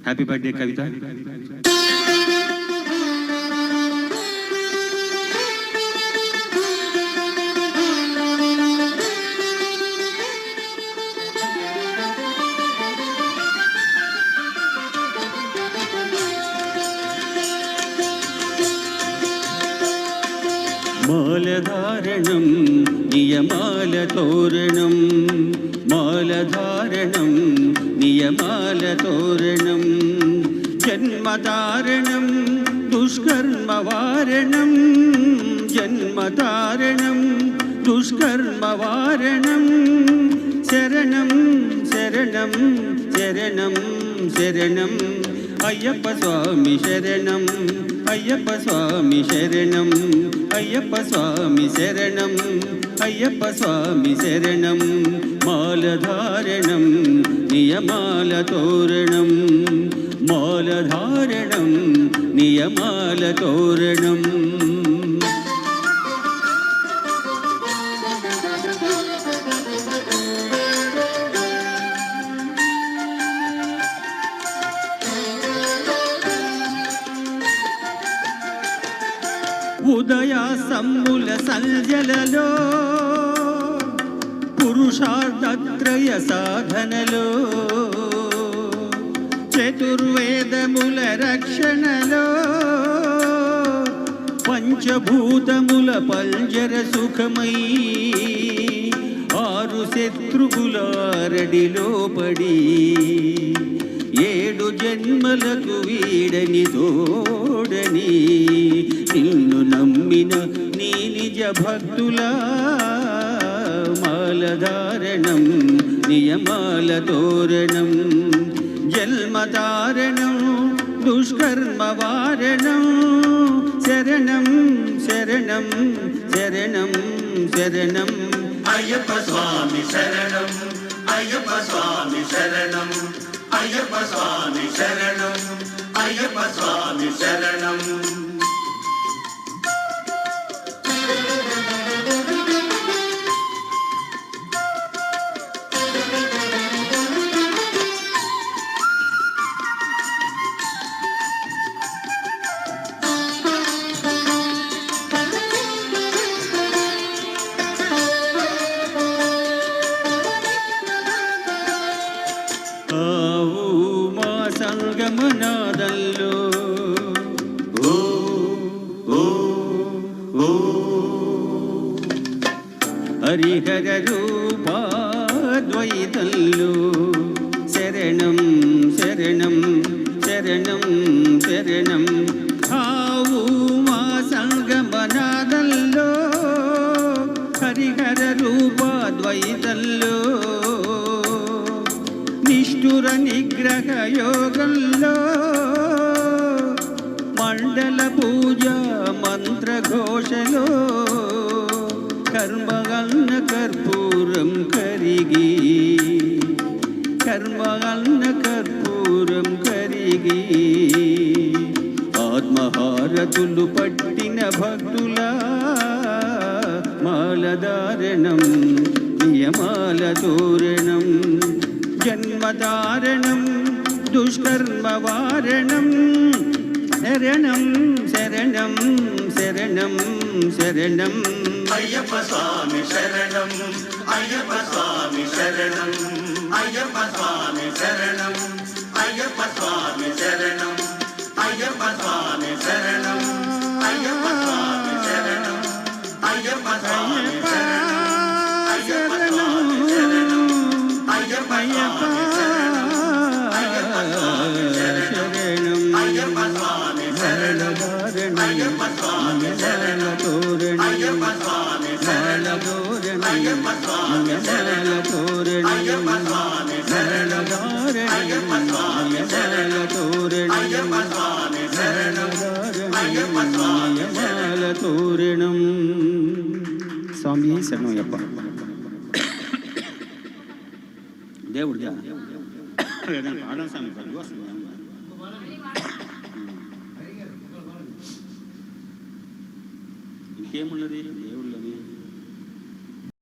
Happy birthday కవిత. మాలధారణం నియమాల తోరణం, మాలధారణం నియమాల తోరణం, జన్మధారణం దుష్కర్మవారణం, జన్మధారణం దుష్కర్మవారణం, శరణం శరణం శరణం శరణం అయ్యప్ప స్వామి శరణం, అయ్యప్ప స్వామి శరణం, అయ్యప్ప స్వామి శరణం, అయ్యప్ప స్వామి శరణం. మాలధారణం నియమాల తోరణం, మాలధారణం నియమాల తోరణం. ఉదయ సమ్ముల సంధ్యలలో పురుషార్థత్రయ సాధనలో, చతుర్వేదముల రక్షణలో, పంచభూతముల పంజర సుఖమై, ఆరు శత్రువుల అరడిలో పడి, ఏడు జన్మలకు వీడని తోడని, నిన్ను నమ్మిన నీ నిజ భక్తుల మాలధారణం నియమాల తోరణం, జన్మధారణం దుష్కర్మవారణం, శరణం శరణం శరణం శరణం అయ్యప్ప స్వామి శరణం, అయ్యప్ప స్వామి శరణం, అయ్యప్ప స్వామి శరణం, అయ్యప్ప స్వామి శరణం. సంగమనాదంలో హరిహర రూపాద్వైతంలో, శరణం శరణం శరణం శరణం. ఆవు మా సంగమనాదంలో హరిహర రూపాద్వైతంలో, నిష్ఠుర నిగ్రహ యోగంలో, మండల పూజ మంత్రఘోషలో, కర్మగన్న కర్పూరం కరిగి, కర్మగన్న కర్పూరం కరిగి, ఆత్మహారతులు పట్టిన భక్తుల మాలధారణం నియమాల తోరణం, జన్మధారణం దుష్కర్మవారణం, శరణం శరణం శరణం శరణం అయ్యప్ప స్వామి శరణం, అయ్యప్ప స్వామి శరణం, అయ్యప్ప స్వామి శరణం, అయ్యప్ప స్వామి శరణం, అయ్యప్ప స్వామి శరణం, అయ్యప్ప స్వామి శరణం, అయ్యప్ప స్వామి శరణం, అయ్యప్ప స్వామి శరణం, అయ్యప్ప స్వామి శరణం, అయ్యప్ప స్వామి శరణం, అయ్యప్ప స్వామి శరణం, అయ్యప్ప స్వామి శరణం, అయ్యప్ప స్వామి శరణం, అయ్యప్ప స్వామి శరణం, అయ్యప్ప స్వామి శరణం, అయ్యప్ప స్వామి శరణం, అయ్యప్ప స్వామి శరణం, అయ్యప్ప స్వామి తోరణం. స్వామి శరణం అయ్యప్ప. దేవుడు ఇంకేమున్నది?